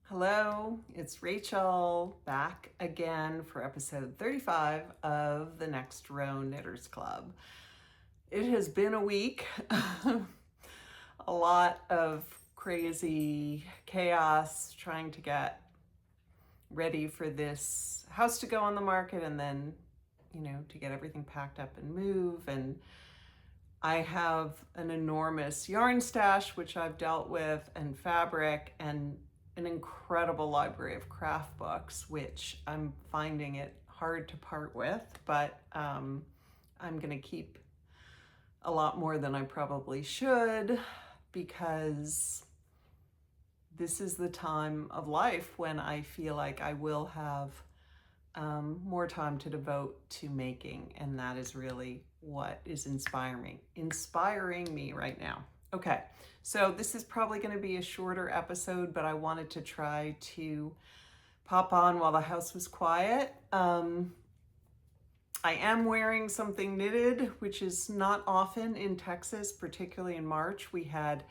Hello, it's Rachel back again for episode 35 of the Next Row Knitters Club. It has been a week, a lot of crazy chaos trying to get ready for this house to go on the market and then, to get everything packed up and move. And I have an enormous yarn stash, which I've dealt with, and fabric, and an incredible library of craft books, which I'm finding it hard to part with, but I'm gonna keep a lot more than I probably should, because this is the time of life when I feel like I will have more time to devote to making, and that is really what is inspiring me right now. Okay, so this is probably going to be a shorter episode, but I wanted to try to pop on while the house was quiet. I am wearing something knitted, which is not often in Texas, particularly in March. We had,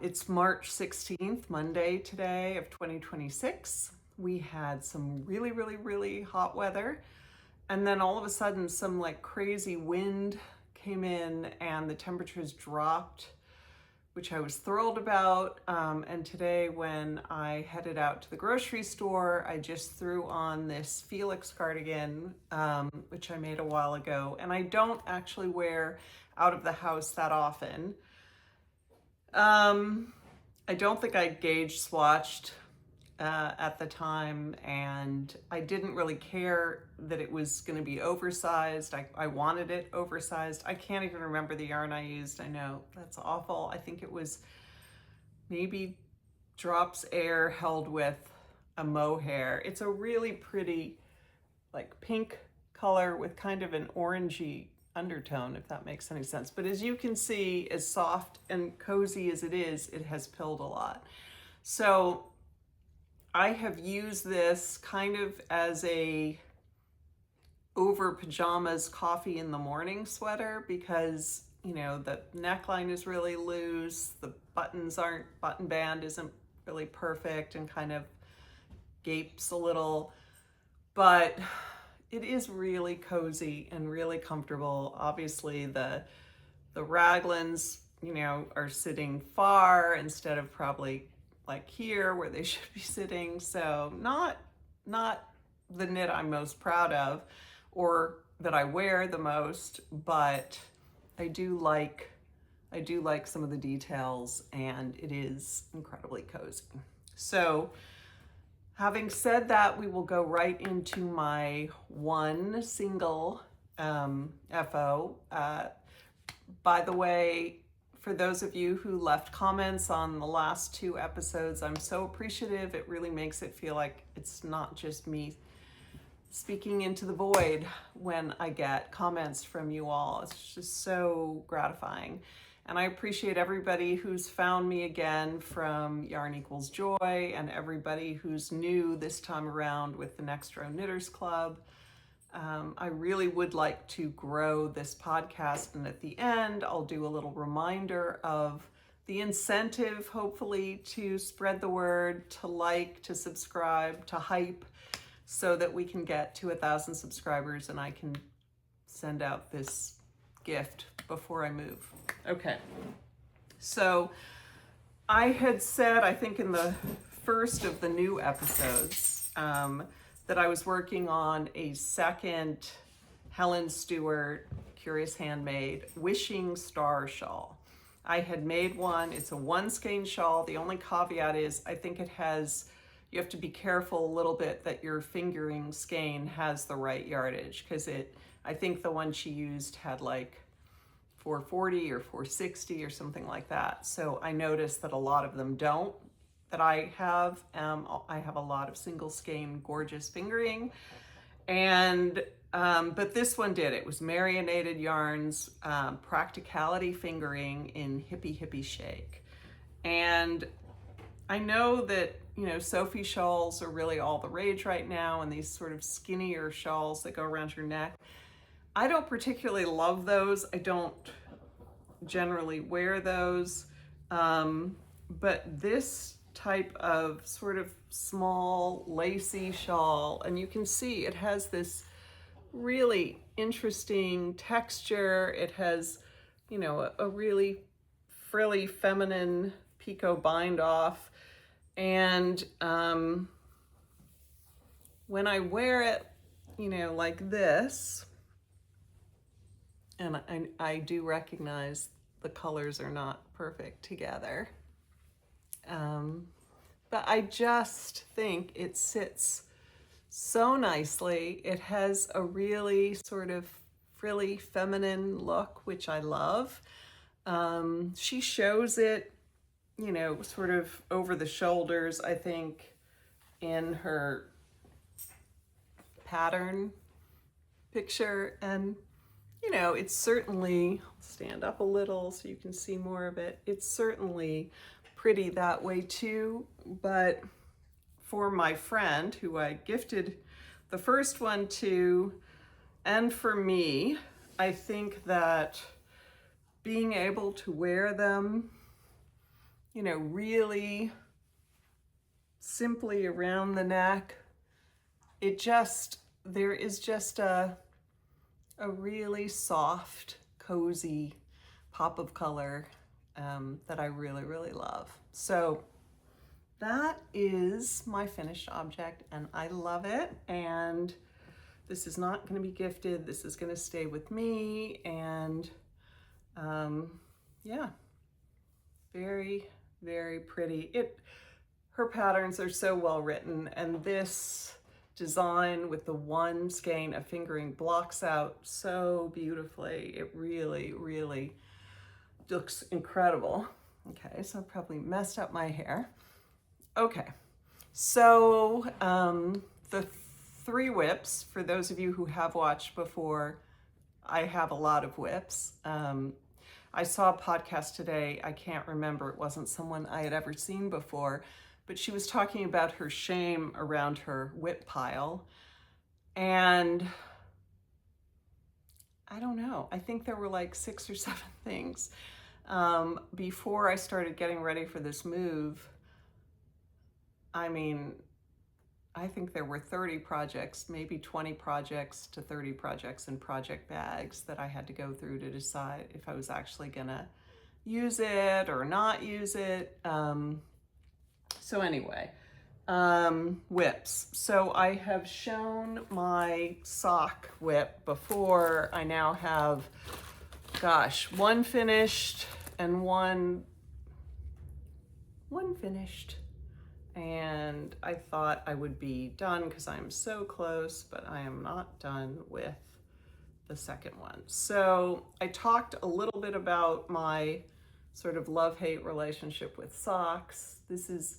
it's March 16th, Monday today of 2026. We had some really, really, really hot weather. And then all of a sudden some like crazy wind came in and the temperatures dropped, which I was thrilled about. And today when I headed out to the grocery store, I just threw on this Felix cardigan, which I made a while ago. And I don't actually wear out of the house that often. I don't think I gauge swatched at the time, and I didn't really care that it was going to be oversized. I wanted it oversized. I can't even remember the yarn I used. I know that's awful. I think it was maybe Drops Air held with a mohair. It's a really pretty like pink color with kind of an orangey undertone, if that makes any sense. But as you can see, as soft and cozy as it is, it has pilled a lot. So I have used this kind of as a over pajamas coffee in the morning sweater because, the neckline is really loose, the button band isn't really perfect and kind of gapes a little, but it is really cozy and really comfortable. Obviously the raglans, are sitting far instead of probably like here where they should be sitting. So not the knit I'm most proud of or that I wear the most, but I do like some of the details and it is incredibly cozy. So having said that, we will go right into my one single FO. By the way, for those of you who left comments on the last two episodes, I'm so appreciative. It really makes it feel like it's not just me speaking into the void when I get comments from you all. It's just so gratifying. And I appreciate everybody who's found me again from Yarn Equals Joy and everybody who's new this time around with the Next Row Knitters Club. I really would like to grow this podcast, and at the end, I'll do a little reminder of the incentive, hopefully, to spread the word, to like, to subscribe, to hype, so that we can get to 1,000 subscribers and I can send out this gift before I move. Okay, so I had said, I think in the first of the new episodes, that I was working on a second Helen Stewart Curious Handmade Wishing Star Shawl. I had made one, it's a one skein shawl. The only caveat is I think you have to be careful a little bit that your fingering skein has the right yardage, because I think the one she used had like 440 or 460 or something like that. So I noticed that a lot of them don't. That I have a lot of single skein gorgeous fingering, and but this one did. It was Marianated Yarns Practicality Fingering in Hippy Hippy Shake. And I know that Sophie shawls are really all the rage right now, and these sort of skinnier shawls that go around your neck. I don't particularly love those. I don't generally wear those, but this type of sort of small lacy shawl, and you can see it has this really interesting texture. It has, you know, a really frilly feminine picot bind off, and when I wear it, you know, like this, and I do recognize the colors are not perfect together, but I just think it sits so nicely. It has a really sort of frilly feminine look, which I love. She shows it, you know, sort of over the shoulders, I think, in her pattern picture. And, you know, it's certainly, stand up a little so you can see more of it. It's certainly pretty that way too, but for my friend who I gifted the first one to, and for me, I think that being able to wear them, you know, really simply around the neck, it just, there is just a really soft, cozy pop of color that I really, really love. So that is my finished object, and I love it. And this is not going to be gifted. This is going to stay with me. And yeah, very, very pretty. Her patterns are so well written, and this design with the one skein of fingering blocks out so beautifully. It really, really looks incredible. Okay, so I probably messed up my hair. Okay, so the 3 whips, for those of you who have watched before, I have a lot of whips. I saw a podcast today, I can't remember, it wasn't someone I had ever seen before, but she was talking about her shame around her whip pile. And I don't know, I think there were like 6 or 7 things. Before I started getting ready for this move, I mean, I think there were 30 projects, maybe 20 projects to 30 projects in project bags that I had to go through to decide if I was actually gonna use it or not use it. So anyway, whips. So I have shown my sock whip before. I now have, gosh, one finished and one finished. And I thought I would be done because I'm so close, but I am not done with the second one. So I talked a little bit about my sort of love-hate relationship with socks. This is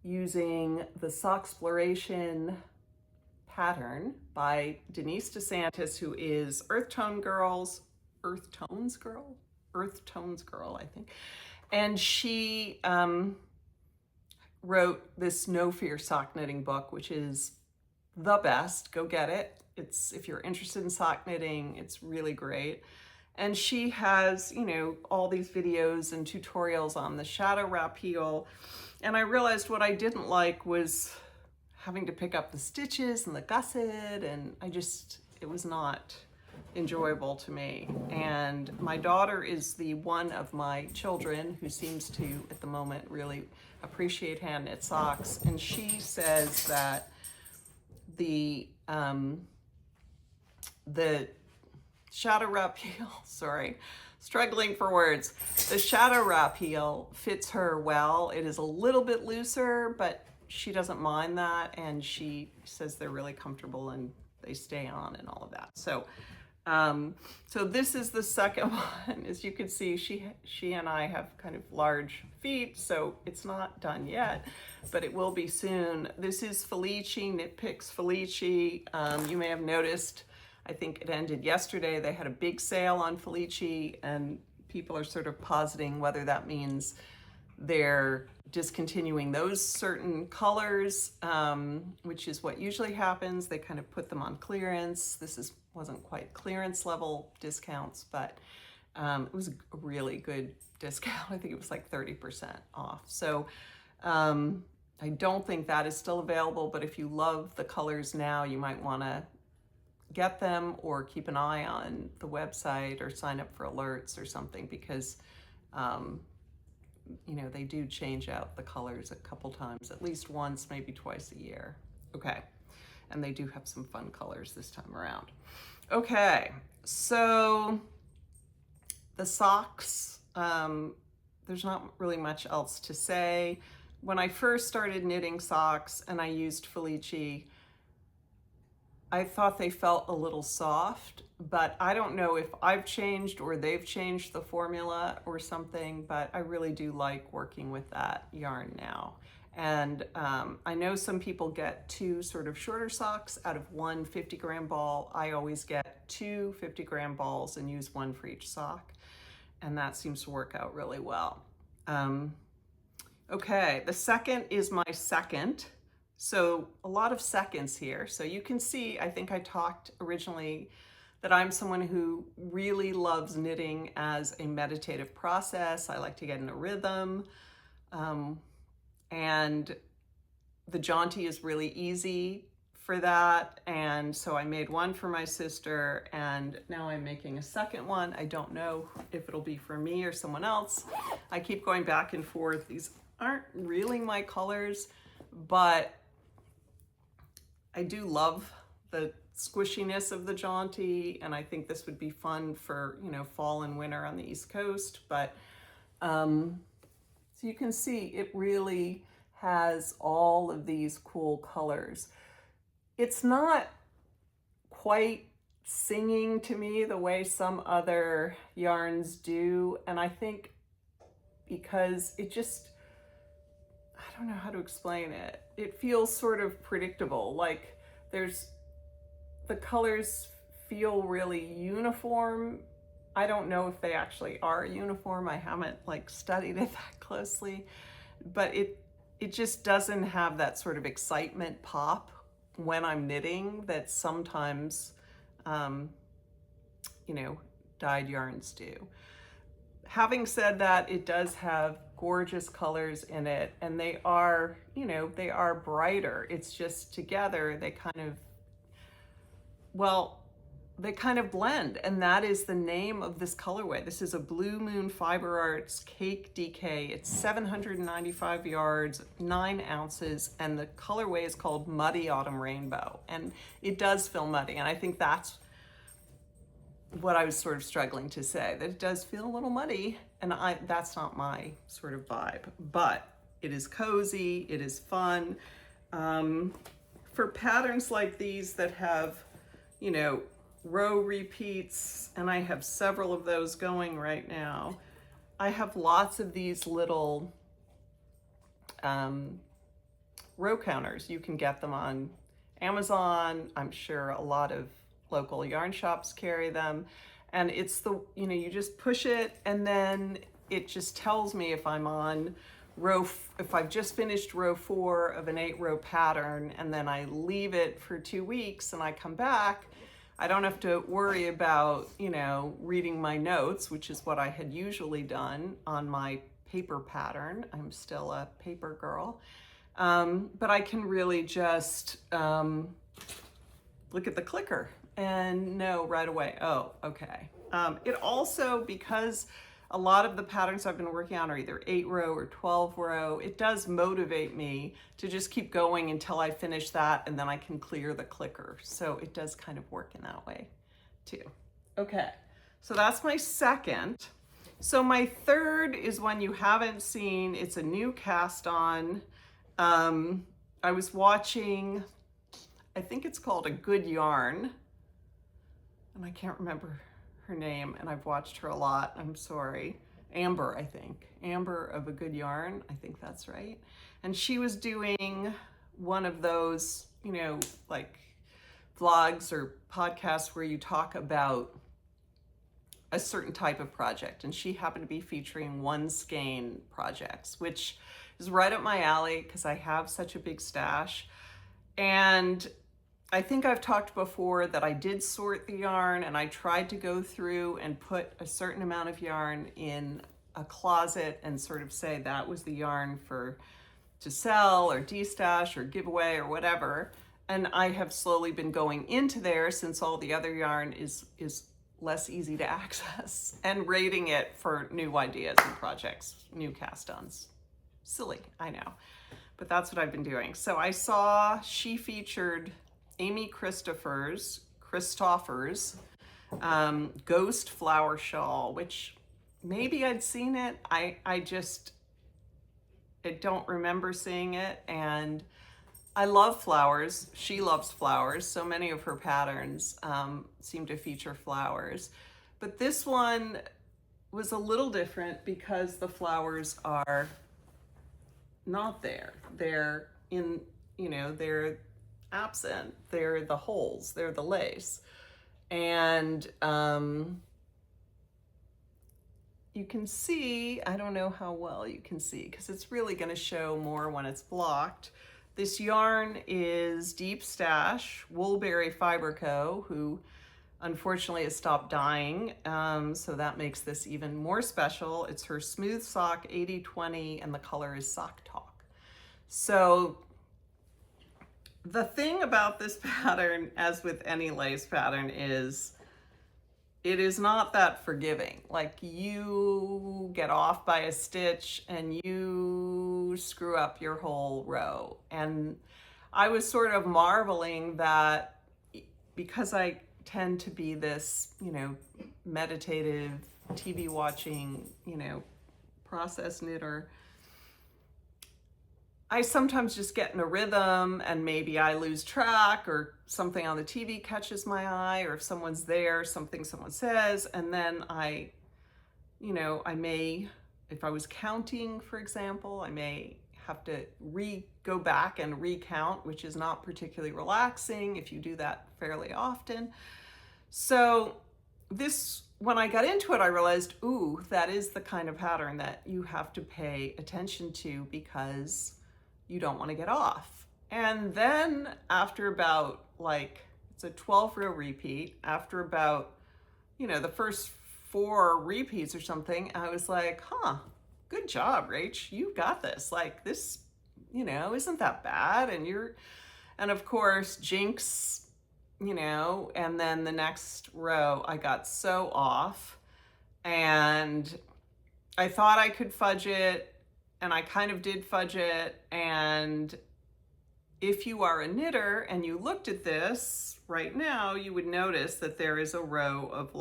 using the Soxploration pattern by Denise DeSantis, who is Earth Tones Girl, I think. And she wrote this No Fear sock knitting book, which is the best. Go get it. It's, if you're interested in sock knitting, it's really great. And she has, you know, all these videos and tutorials on the shadow wrap heel. And I realized what I didn't like was having to pick up the stitches and the gusset, and it was not enjoyable to me. And my daughter is the one of my children who seems to, at the moment, really appreciate hand knit socks. And she says that the shadow wrap heel, sorry, struggling for words. The shadow wrap heel fits her well. It is a little bit looser, but she doesn't mind that. And she says they're really comfortable and they stay on and all of that. So, so this is the second one. As you can see, she and I have kind of large feet, so it's not done yet, but it will be soon. This is Felici, Knit Picks Felici. You may have noticed, I think it ended yesterday, they had a big sale on Felici, and people are sort of positing whether that means they're discontinuing those certain colors, which is what usually happens. They kind of put them on clearance. This wasn't quite clearance level discounts, but it was a really good discount. I think it was like 30% off. So I don't think that is still available, but if you love the colors now, you might want to get them or keep an eye on the website or sign up for alerts or something, because you know, they do change out the colors a couple times, at least once, maybe twice a year. Okay, and they do have some fun colors this time around. Okay, so the socks, there's not really much else to say. When I first started knitting socks and I used Felici, I thought they felt a little soft, but I don't know if I've changed or they've changed the formula or something, but I really do like working with that yarn now. And I know some people get 2 sort of shorter socks out of one 50-gram ball. I always get 2 50-gram balls and use 1 for each sock. And that seems to work out really well. Okay, the second is my second. So a lot of seconds here. So you can see, I think I talked originally that I'm someone who really loves knitting as a meditative process. I like to get in a rhythm. And the Jaunty is really easy for that. And so I made 1 for my sister, and now I'm making a second one. I don't know if it'll be for me or someone else. I keep going back and forth. These aren't really my colors, but I do love the squishiness of the Jaunty, and I think this would be fun for, you know, fall and winter on the East Coast. But so you can see it really has all of these cool colors. It's not quite singing to me the way some other yarns do, and I think because it just, I don't know how to explain it. It feels sort of predictable. Like the colors feel really uniform. I don't know if they actually are uniform. I haven't like studied it that closely, but it just doesn't have that sort of excitement pop when I'm knitting that sometimes, you know, dyed yarns do. Having said that, it does have gorgeous colors in it, and they are, you know, they are brighter. It's just together, they kind of, well, they kind of blend, and that is the name of this colorway. This is a Blue Moon Fiber Arts Cake DK. It's 795 yards, 9 ounces, and the colorway is called Muddy Autumn Rainbow, and it does feel muddy, and I think that's what I was sort of struggling to say, that it does feel a little muddy, and that's not my sort of vibe, but it is cozy, it is fun. For patterns like these that have, you know, row repeats, and I have several of those going right now, I have lots of these little row counters. You can get them on Amazon. I'm sure a lot of local yarn shops carry them, and it's the, you know, you just push it and then it just tells me if I'm on if I've just finished row 4 of an 8-row pattern, and then I leave it for 2 weeks and I come back, I don't have to worry about, you know, reading my notes, which is what I had usually done on my paper pattern. I'm still a paper girl, but I can really just look at the clicker and know right away, oh, okay. It also, because a lot of the patterns I've been working on are either 8-row or 12-row, it does motivate me to just keep going until I finish that, and then I can clear the clicker. So it does kind of work in that way too. Okay, so that's my second. So my third is one you haven't seen. It's a new cast on. I was watching, I think it's called A Good Yarn, and I can't remember her name, and I've watched her a lot. I'm sorry. Amber, I think. Amber of A Good Yarn. I think that's right. And she was doing one of those, you know, like vlogs or podcasts where you talk about a certain type of project. And she happened to be featuring one skein projects, which is right up my alley because I have such a big stash. And I think I've talked before that I did sort the yarn, and I tried to go through and put a certain amount of yarn in a closet and sort of say that was the yarn for to sell or destash or give away or whatever. And I have slowly been going into there since all the other yarn is less easy to access, and rating it for new ideas and projects, new cast-ons. Silly, I know, but that's what I've been doing. So I saw she featured Amy Christoffers, Ghost Flower Shawl, which maybe I'd seen it. I don't remember seeing it, and I love flowers. She loves flowers. So many of her patterns seem to feature flowers. But this one was a little different because the flowers are not there. They're in, they're absent. They're the holes. They're the lace. And you can see, I don't know how well you can see because it's really going to show more when it's blocked. This yarn is Deep Stash, Woolberry Fiber Co., who unfortunately has stopped dyeing, so that makes this even more special. It's her Smooth Sock 80/20, and the color is Sock Talk. So the thing about this pattern, as with any lace pattern, is it is not that forgiving. Like, you get off by a stitch and you screw up your whole row. And I was sort of marveling that, because I tend to be this, meditative, TV watching, process knitter, I sometimes just get in a rhythm and maybe I lose track, or something on the TV catches my eye, or if someone's there, something someone says, and then I may, if I was counting, for example, I may have to go back and recount, which is not particularly relaxing if you do that fairly often. So when I got into it, I realized, ooh, that is the kind of pattern that you have to pay attention to because you don't want to get off. And then after about, it's a 12 row repeat, after about, the first 4 repeats or something, I was like, good job, Rach, you got this. Like, this, isn't that bad. And of course, Jinx, and then the next row, I got so off, and I thought I could fudge it, and I kind of did fudge it. And if you are a knitter and you looked at this right now, you would notice that there is a row of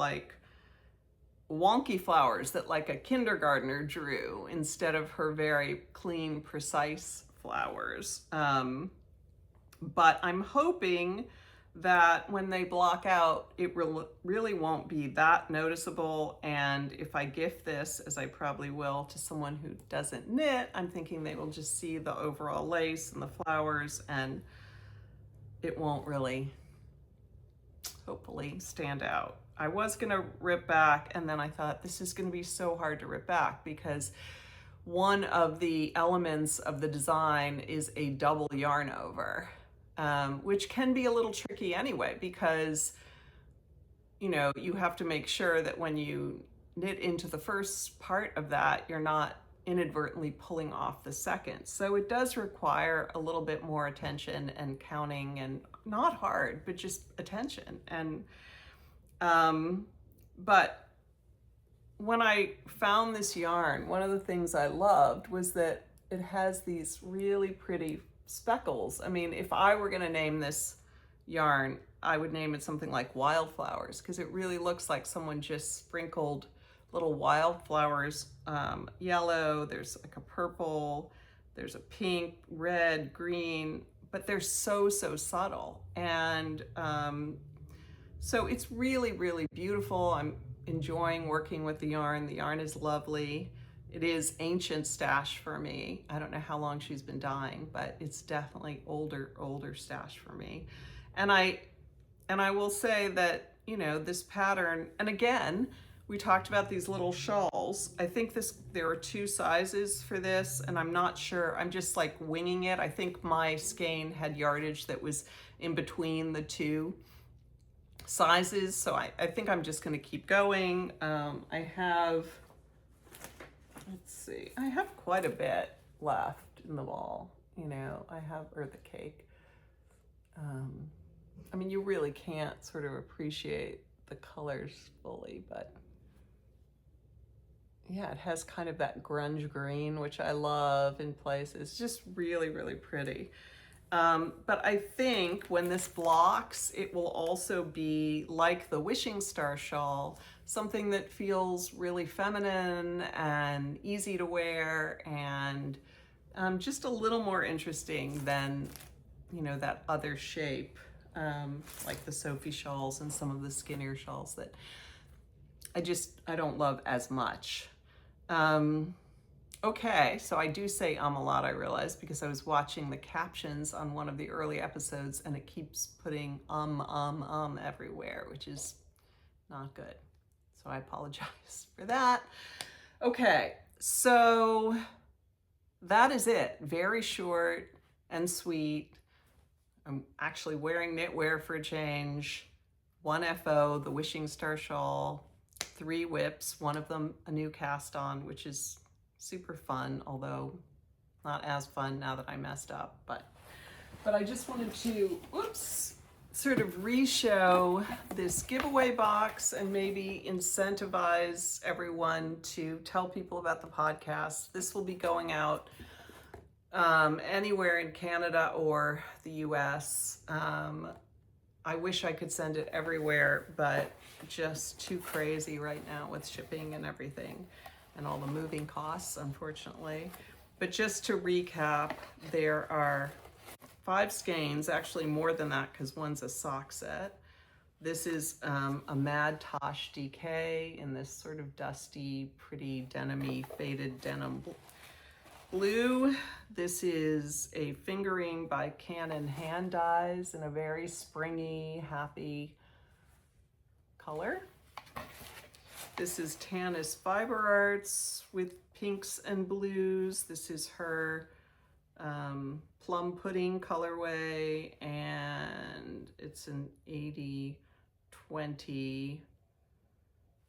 wonky flowers that a kindergartner drew instead of her very clean, precise flowers. But I'm hoping that when they block out, it really won't be that noticeable. And if I gift this, as I probably will, to someone who doesn't knit, I'm thinking they will just see the overall lace and the flowers, and it won't really, hopefully, stand out. I was gonna rip back, and then I thought, this is gonna be so hard to rip back because one of the elements of the design is a double yarn over. Which can be a little tricky anyway, because you have to make sure that when you knit into the first part of that, you're not inadvertently pulling off the second. So it does require a little bit more attention and counting, and not hard, but just attention. And but when I found this yarn, one of the things I loved was that it has these really pretty speckles. I mean, if I were going to name this yarn, I would name it something like Wildflowers, because it really looks like someone just sprinkled little wildflowers, yellow, there's a purple, there's a pink, red, green, but they're so subtle. And so it's really, really beautiful. I'm enjoying working with the yarn. The yarn is lovely. It is ancient stash for me. I don't know how long she's been dyeing, but it's definitely older stash for me. And I will say that, this pattern, and again, we talked about these little shawls. I think there are 2 sizes for this, and I'm not sure. I'm just winging it. I think my skein had yardage that was in between the 2 sizes. So I think I'm just gonna keep going. I have, let's see, I have quite a bit left. in the ball, you know, or the cake. I mean, you really can't sort of appreciate the colors fully, but yeah, it has kind of that grunge green, which I love in places. Just really, really pretty. But I think when this blocks, it will also be like the Wishing Star Shawl, something that feels really feminine and easy to wear, and just a little more interesting than, you know, that other shape, like the Sophie shawls and some of the skinnier shawls that I don't love as much. Okay, so I do say a lot, I realize, because I was watching the captions on one of the early episodes and it keeps putting everywhere, which is not good. So I apologize for that. Okay, so that is it. Very short and sweet. I'm actually wearing knitwear for a change. 1 FO, the Wishing Star Shawl, 3 whips, one of them a new cast on, which is super fun, although not as fun now that I messed up. But I just wanted to, sort of re-show this giveaway box and maybe incentivize everyone to tell people about the podcast. This will be going out anywhere in Canada or the US. I wish I could send it everywhere, but just too crazy right now with shipping and everything and all the moving costs, unfortunately. But just to recap, there are 5 skeins, actually more than that because one's a sock set. This is a Mad Tosh DK in this sort of dusty, pretty denim-y, faded denim blue. This is a fingering by Canon hand dyes in a very springy, happy color. This is Tanis Fiber Arts with pinks and blues. This is her plum pudding colorway, and it's an 80/20,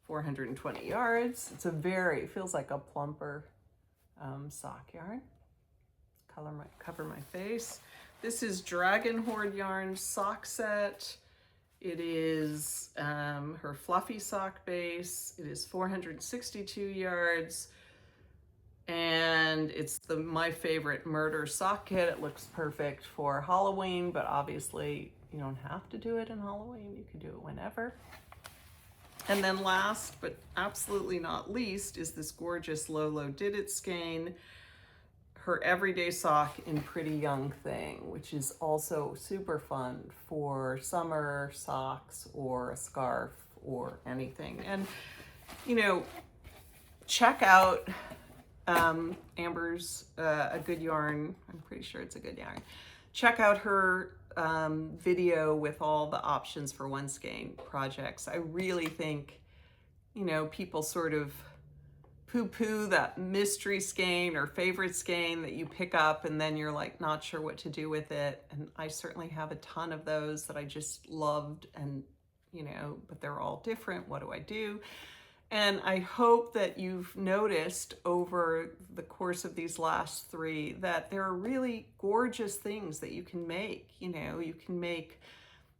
420 yards. It's it feels like a plumper sock yarn. Cover my face. This is Dragon Horde Yarn sock set. It is her fluffy sock base. It is 462 yards. And it's my favorite murder sock kit. It looks perfect for Halloween, but obviously you don't have to do it in Halloween. You can do it whenever. And then last, but absolutely not least, is this gorgeous Lolo Did It skein, her everyday sock in Pretty Young Thing, which is also super fun for summer socks or a scarf or anything. And, you know, check out Amber's A Good Yarn. I'm pretty sure it's A Good Yarn. Check out her video with all the options for one skein projects. I really think, you know, people sort of poo-poo that mystery skein or favorite skein that you pick up and then you're like not sure what to do with it. And I certainly have a ton of those that I just loved, and, you know, but they're all different. What do I do? And I hope that you've noticed over the course of these last 3 that there are really gorgeous things that you can make. You know, you can make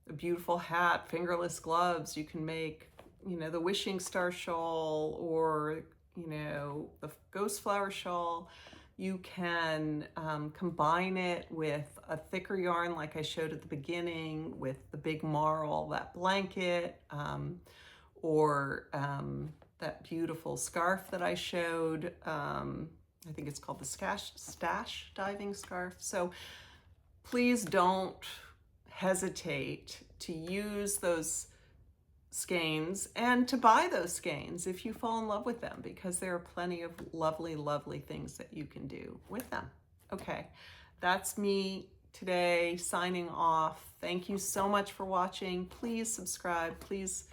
a beautiful hat, fingerless gloves. You can make, you know, the Wishing Star Shawl, or, you know, the Ghost Flower Shawl. You can combine it with a thicker yarn like I showed at the beginning with the big marl, that blanket, or that beautiful scarf that I showed. I think it's called the stash diving scarf. So please don't hesitate to use those skeins and to buy those skeins if you fall in love with them, because there are plenty of lovely, lovely things that you can do with them. Okay, that's me today signing off. Thank you so much for watching. Please subscribe. Please,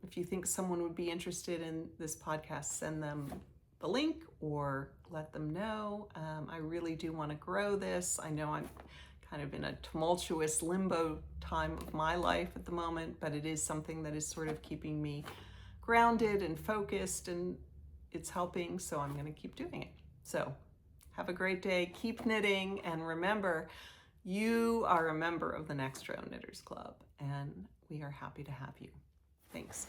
if you think someone would be interested in this podcast, send them the link or let them know. I really do want to grow this. I know I'm kind of in a tumultuous limbo time of my life at the moment, but it is something that is sort of keeping me grounded and focused, and it's helping, so I'm going to keep doing it. So Have a great day. Keep knitting. And remember, you are a member of the Next Row Knitters Club, and we are happy to have you. Thanks.